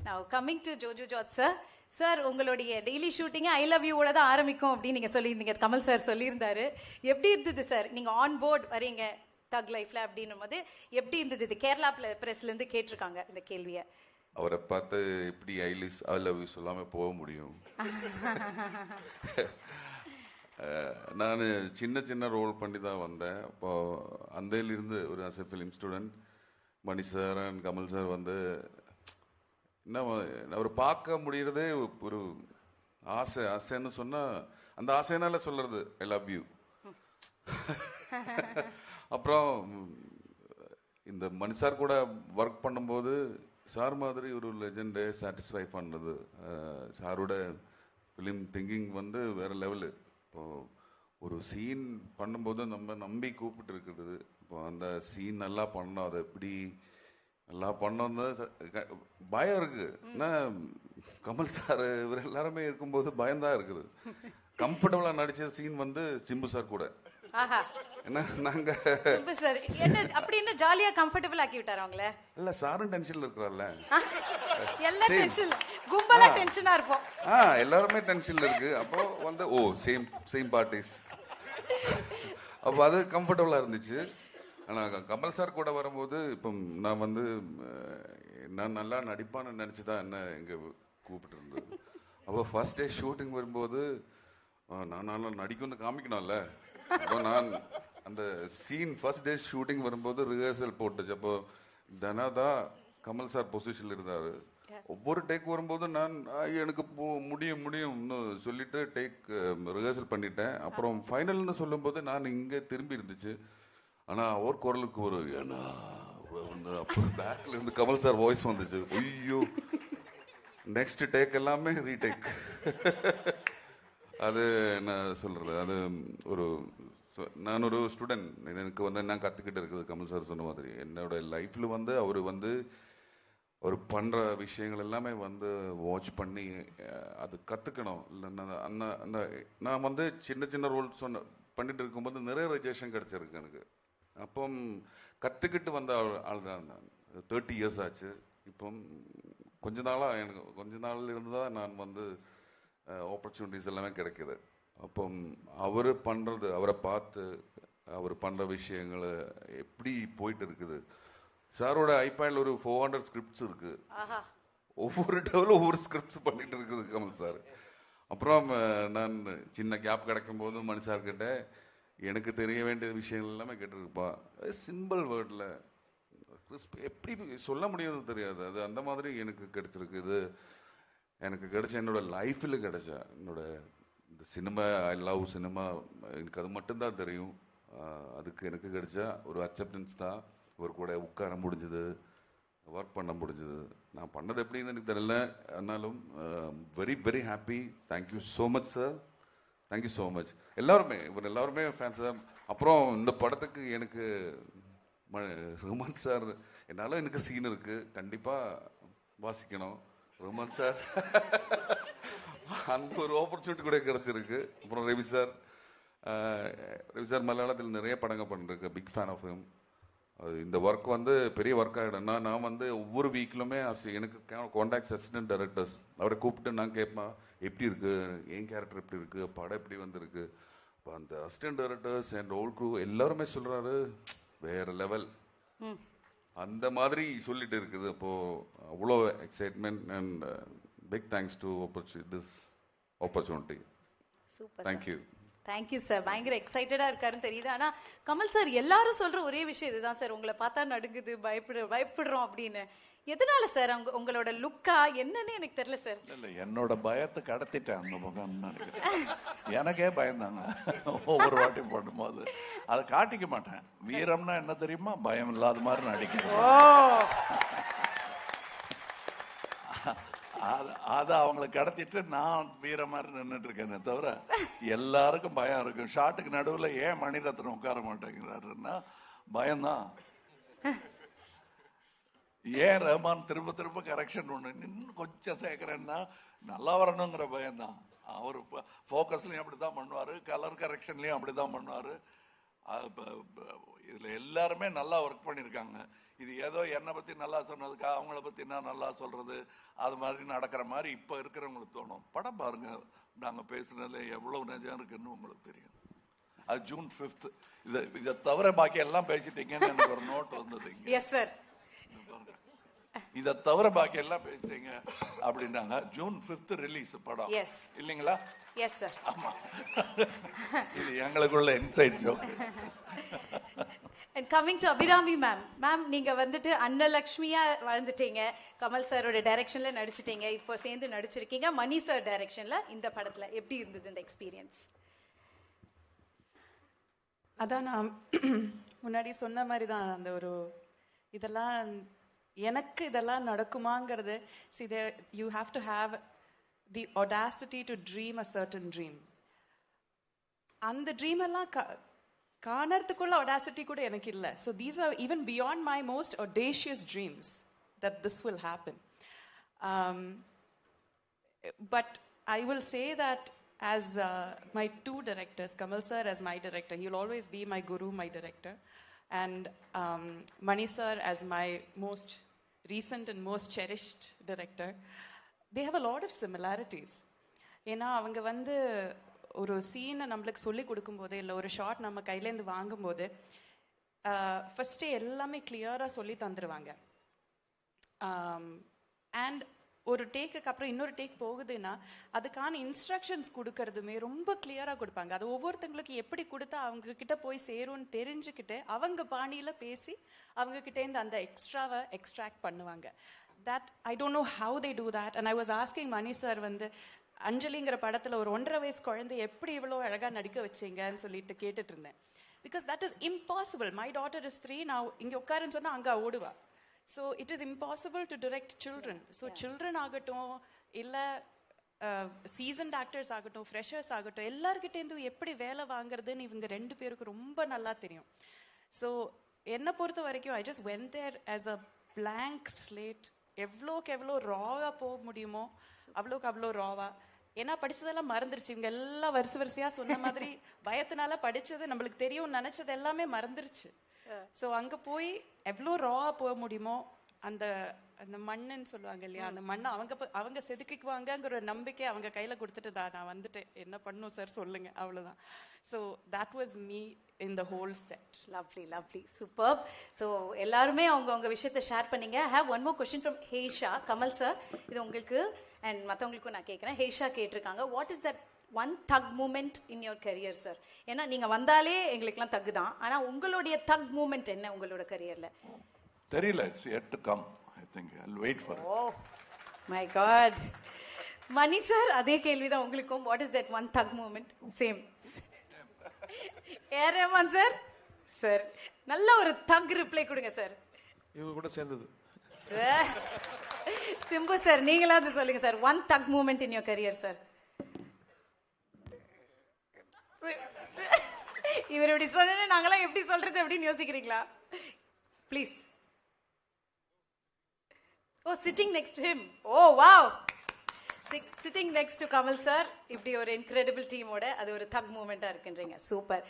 Now coming to Jojo Jot sir. Sir உங்களுடைய daily shooting I love யூவோட தான் ஆரம்பிக்கும் அப்படின்னு நீங்க சொல்லியிருந்தீங்க. கமல் சார் சொல்லியிருந்தாரு. எப்படி இருந்தது சார் நீங்க ஆன் போர்ட் வரீங்க தக் லைஃப்ல அப்படின்னும் போது எப்படி இருந்தது? இது கேரளா பிரஸ்ல இருந்து கேட்டிருக்காங்க இந்த கேள்வியை. அவரை பார்த்து எப்படி ஐ லவ் யூ சொல்லாம போக முடியும்? நான் சின்ன சின்ன ரோல் பண்ணி தான் வந்தேன். அப்போ அந்தையிலிருந்து ஒரு as a film student Mani sir and Kamal sir வந்து என்ன அவர் பார்க்க முடியறதே ஒரு ஆசைன்னு சொன்னா அந்த ஆசைனால சொல்றது ஐ லவ் யூ. அப்புறம் இந்த மணி சார் கூட ஒர்க் பண்ணும்போது சார் மாதிரி ஒரு லெஜெண்டை சாட்டிஸ்ஃபை பண்ணது. சாரோட ஃபிலிம் திங்கிங் வந்து வேற லெவலு. இப்போ ஒரு சீன் பண்ணும்போது நம்ம நம்பி கூப்பிட்டு இருக்குது. இப்போ அந்த சீன் நல்லா பண்ணோம், அதை எப்படி நல்லா பண்ணோம் பயம் இருக்கு. ஏன்னா கமல் சார் இவர் எல்லாருமே இருக்கும்போது பயம்தான் இருக்குது. கம்ஃபர்டபுளா நடிச்ச சீன் வந்து சிம்பு சார் கூட. என்ன நாங்க அப்படி என்ன ஜாலியா கம்ஃபர்டபுள் ஆக்கி விட்டாரு அவங்கள? இல்ல சாரும் டென்ஷன்ல இருக்கறார்ல. எல்லா டென்ஷன் கும்பலா டென்ஷனா இருப்போம். எல்லாருமே டென்ஷன்ல இருக்கு. அப்போ வந்து ஓ சேம் பார்ட்டிஸ். அப்போ அது கம்ஃபர்டபுளா இருந்துச்சு. ஆனால் கமல் சார் கூட வரும்போது இப்போ நான் வந்து நான் நல்லா நடிப்பான்னு நினச்சி தான் என்ன இங்கே கூப்பிட்டு இருந்தது. அப்போ ஃபர்ஸ்ட் டே ஷூட்டிங் வரும்போது நான் நல்லா நடிக்கணும்னு காமிக்கணும்ல. அப்போ நான் அந்த சீன் ஃபர்ஸ்ட் டே ஷூட்டிங் வரும்போது ரிஹர்சல் போட்டுச்சு. அப்போ தனாதான் கமல் சார் பொசிஷனில் இருந்தார். ஒவ்வொரு டேக் வரும்போது நான் எனக்கு முடியும்னு சொல்லிட்டு டேக் ரிஹர்சல் பண்ணிட்டேன். அப்புறம் ஃபைனல்னு சொல்லும்போது நான் இங்கே திரும்பி இருந்துச்சு. ஆனா அவர் குரலுக்கு ஒரு ஏன்னா பேக்ல இருந்து கமல் சார் வாய்ஸ் வந்துச்சு. ஐயோ நெக்ஸ்ட் டேக் எல்லாமே ரீடேக். அது என்ன சொல்றது, அது ஒரு நான் ஒரு ஸ்டூடெண்ட். எனக்கு வந்து என்ன கத்துக்கிட்டு இருக்குது கமல் சார் சொன்ன மாதிரி என்னோட லைஃப்ல வந்து அவர் வந்து அவர் பண்ற விஷயங்கள் எல்லாமே வந்து வாட்ச் பண்ணி அது கத்துக்கணும். அந்த நான் வந்து சின்ன சின்ன ரோல் பண்ணிட்டு இருக்கும்போது நிறைய ரிஜெக்ஷன் கிடைச்சிருக்கு எனக்கு. அப்போ கற்றுக்கிட்டு வந்த ஆள் தான் நான். 30 years ஆச்சு. இப்போ கொஞ்ச நாளில் இருந்து தான் நான் வந்து ஆப்பர்ச்சுனிட்டிஸ் எல்லாமே கிடைக்குது. அப்போ அவர் பண்ணுறது, அவரை பார்த்து அவர் பண்ணுற விஷயங்கள் எப்படி போயிட்டு இருக்குது. சாரோட ஐபேடில் ஒரு 400 ஸ்கிரிப்ட்ஸ் இருக்கு. ஒவ்வொரு டெவலும் ஒவ்வொரு ஸ்கிரிப்ட்ஸ் பண்ணிட்டு இருக்குது கமல் சார். அப்புறம் நான் சின்ன கேப் கிடைக்கும் போது மணி சார் கிட்ட எனக்கு தெரிய வேண்டிய விஷயங்கள் எல்லாமே கேட்டிருப்பா. சிம்பிள் வேர்டில் எப்படி சொல்ல முடியும்னு தெரியாது. அது அந்த மாதிரி எனக்கு கிடைச்சிருக்கு. இது எனக்கு கிடைச்ச என்னோட லைஃப்பில் கிடைச்ச என்னோட இந்த சினிமா, ஐ லவ் சினிமா, எனக்கு அது மட்டும்தான் தெரியும். அதுக்கு எனக்கு கிடைச்ச ஒரு அக்செப்டன்ஸ் தான். ஒரு கூட உட்கார முடிஞ்சது, ஒர்க் பண்ண முடிஞ்சது. நான் பண்ணது எப்படின்னு எனக்கு தெரியல. ஆனாலும் very very happy. Thank you so much sir. Thank you so much. எல்லாருமே ஃபேன்ஸ் தான். அப்புறம் இந்த படத்துக்கு எனக்கு ரஹ்மான் சார் என்னால் எனக்கு சீன் இருக்கு, கண்டிப்பாக வாசிக்கணும் ரஹ்மான் சார். அந்த ஒரு ஆப்பர்ச்சுனிட்டி கூட கிடைச்சிருக்கு. அப்புறம் ரவி சார் மலையாளத்தில் நிறைய படங்கள் பண்ணிருக்கு. Big fan of him. இந்த ஒர்க் வந்து பெரிய ஒர்க் ஆகிடும்னா நான் வந்து ஒவ்வொரு வீக்லுமே எனக்கு கான்டாக்ட் அசிஸ்டன்ட் டைரக்டர்ஸ் அவரை கூப்பிட்டு நான் கேட்பேன் எப்படி இருக்கு, என் கேரக்டர் எப்படி இருக்கு, படம் எப்படி வந்திருக்கு. இப்போ அந்த assistant directors and whole crew எல்லாருமே சொல்றாரு வேற லெவல் அந்த மாதிரி சொல்லிட்டு இருக்குது. அப்போ அவ்வளோ excitement and big thanks to this opportunity. Thank you. Thank you sir. பயங்கர எக்ஸைட்டடா இருக்காருன்னு தெரியுது. ஆனா கமல் சார் எல்லாரும் சொல்ற ஒரே விஷயம் இதுதான் சார், உங்களை பார்த்தா நடுங்குது, பயப்படுறோம் அப்படின்னு. எதனால சார்? உங்களோட லுக்கா என்னன்னு எனக்கு தெரியல சார். இல்ல என்னோட பயத்தை கடத்திட்டேன் அந்த முகம். எனக்கே பயந்தாங்க ஒவ்வொரு வாட்டி பண்ணும்போது. அதை காட்டிக்க மாட்டேன். வீரம்னா என்ன தெரியுமா? பயம் இல்லாத மாதிரி நடிக்கிறேன். அதை அவங்களை கடத்திட்டு நான் வீர மாதிரி நின்றுட்டு இருக்கேனே தவிர எல்லாருக்கும் பயம் இருக்கும். ஷாட்டுக்கு நடுவில் ஏன் மணிரத்னம் உட்கார மாட்டேங்கிறாருன்னா பயம்தான். ஏன் ரஹ்மான் திரும்ப கரெக்ஷன் ஒண்ணு இன்னும் கொஞ்சம் சேர்க்கிறேன்னா நல்லா வரணுங்கிற பயம்தான். அவர் ஃபோக்கஸ்லயும் அப்படிதான் பண்ணுவாரு, கலர் கரெக்ஷன்லயும் அப்படிதான் பண்ணுவாரு. இதுல எல்லாருமே நல்லா ஒர்க் பண்ணியிருக்காங்க. இது ஏதோ என்னை பத்தி நல்லா சொன்னதுக்கா அவங்கள பத்தி நான் நல்லா சொல்றது அது மாதிரி நடக்கிற மாதிரி இப்ப இருக்கிறவங்களுக்கு தோணும். படம் பாருங்க, நாங்க பேசுனதுல எவ்வளவு நிஜம் இருக்குன்னு உங்களுக்கு தெரியும். அது ஜூன் 5th. இதை தவிர பாக்கி எல்லாம் பேசிட்டீங்கன்னு எனக்கு ஒரு நோட் வந்தது. Yes sir. இதை தவிர பாக்கி எல்லாம் பேசிட்டீங்க அப்படின்னாங்க. ஜூன் 5th ரிலீஸ் படம் இல்லைங்களா? Yes sir. ஆமா, இது எங்களுக்குள்ள inside joke. And coming to Abhirami ma'am, நீங்க வந்துட்டு அன்னலக்ஷ்மியா வாழ்ந்துட்டீங்க, கமல் சாரோட டைரக்ஷன்ல நடிச்சிட்டீங்க, இப்போ சேர்ந்து நடிச்சிருக்கீங்க மணி சார் டைரக்ஷன்ல இந்த படத்துல. எப்படி இருந்தது இந்த எக்ஸ்பீரியன்ஸ்? அதான் நான் முன்னாடி சொன்ன மாதிரி தான், அந்த ஒரு இதெல்லாம் எனக்கு இதெல்லாம் நடக்குமாங்கிறது. see there you have to have the audacity to dream a certain dream. அந்த ட்ரீம் எல்லாம் காணறதுக்குள்ள audacity கூட எனக்கு இல்லை. so these are even beyond my most audacious dreams that this will happen. But I will say that as my two directors, Kamal sir as my director, he will always be my guru, my director, and Mani sir as my most recent and most cherished director. They have a lot of similarities. ஏன்னா அவங்க வந்து ஒரு சீனை நம்மளுக்கு சொல்லி கொடுக்கும்போது, இல்லை ஒரு ஷாட் நம்ம கையிலேருந்து வாங்கும்போது ஃபர்ஸ்டே எல்லாமே கிளியராக சொல்லி தந்துடுவாங்க. அண்ட் ஒரு டேக்குக்கு அப்புறம் இன்னொரு டேக் போகுதுன்னா அதுக்கான இன்ஸ்ட்ரக்ஷன்ஸ் கொடுக்கறதுமே ரொம்ப கிளியராக கொடுப்பாங்க. அது ஒவ்வொருத்தங்களுக்கு எப்படி கொடுத்தா அவங்க கிட்ட போய் சேரும்னு தெரிஞ்சுக்கிட்டு அவங்க பாணியில் பேசி அவங்க கிட்டேருந்து அந்த எக்ஸ்ட்ராவை எக்ஸ்ட்ராக்ட் பண்ணுவாங்க. that I don't know how they do that. And I was asking Mani sir வந்து அஞ்சலிங்கிற படத்துல ஒரு 1.5 வயசு குழந்தை எப்படி இவ்வளோ அழகா நடிக்க வச்சீங்கன்னு சொல்லிட்டு கேட்டுட்டு இருந்தேன். because that is impossible. My daughter is 3 now. இங்க உட்காருன்னு சொன்னா அங்க ஓடுவா. so it is impossible to direct children. so children ஆகட்டும் இல்ல சீசன்ட் ஆக்டர்ஸ் ஆகட்டும் ஃப்ரெஷர்ஸ் ஆகட்டும் எல்லார்கிட்டேருந்து எப்படி வேலை வாங்குறதுன்னு இவங்க 2 பேருக்கு ரொம்ப நல்லா தெரியும். ஸோ என்னை பொறுத்த வரைக்கும் I just went there as a blank slate. எவ்வளோக்கு எவ்வளோ ராவா போக முடியுமோ அவ்வளோக்கு அவ்வளோ ராவா. ஏன்னா படிச்சதெல்லாம் மறந்துருச்சு. இவங்க எல்லாம் வரிசையா சொன்ன மாதிரி பயத்தினால படிச்சது நம்மளுக்கு தெரியும் நினைச்சது எல்லாமே மறந்துருச்சு. ஸோ அங்க போய் எவ்வளோ ராவா போக முடியுமோ அந்த அந்த மண்ணுன்னு சொல்லுவாங்க இல்லையா, அந்த மண்ணை அவங்க செதுக்கிக்குவாங்கங்கிற ஒரு நம்பிக்கை அவங்க கையில கொடுத்துட்டு நான் வந்துட்டேன், என்ன பண்ணும் சார் சொல்லுங்க, அவ்வளவுதான். So that was me in the whole set. Lovely super. So எல்லாருமே அவங்க விஷயத்தை ஷேர் பண்ணீங்க. I have one more question from Hesha. Kamal sir, இது உங்களுக்கு அண்ட் மற்றவங்களுக்கும் நான் கேட்குறேன். ஹேஷா கேட்டிருக்காங்க, what is that one thug moment in your career sir? ஏன்னா நீங்க வந்தாலே எங்களுக்குலாம் தக் தான், ஆனா உங்களுடைய தக் மூமெண்ட் என்ன உங்களோட கரியர்ல? தெரியல, it's yet to come. I think I'll wait for it. Oh my god. Mani sir, அதே கேள்விதான் உங்களுக்கும். What is that one thug moment? Same. A Rahman sir, sir நல்ல ஒரு தக் ரிப்ளை கொடுங்க சார். இவங்க கூட சேர்ந்தது சார். சிம்பு சார், நீங்களாவது சொல்லுங்க sir, one thug moment in your career sir. இவர் இப்படி சொன்ன நாங்களாம் எப்படி சொல்றது அப்படின்னு யோசிக்கிறீங்களா? Please. Oh, sitting next to him. Oh, wow. Sitting next to Kamal sir. இப்படி ஒரு incredible team ஓட அது ஒரு thug moment இருக்குன்றீங்க. சூப்பர்.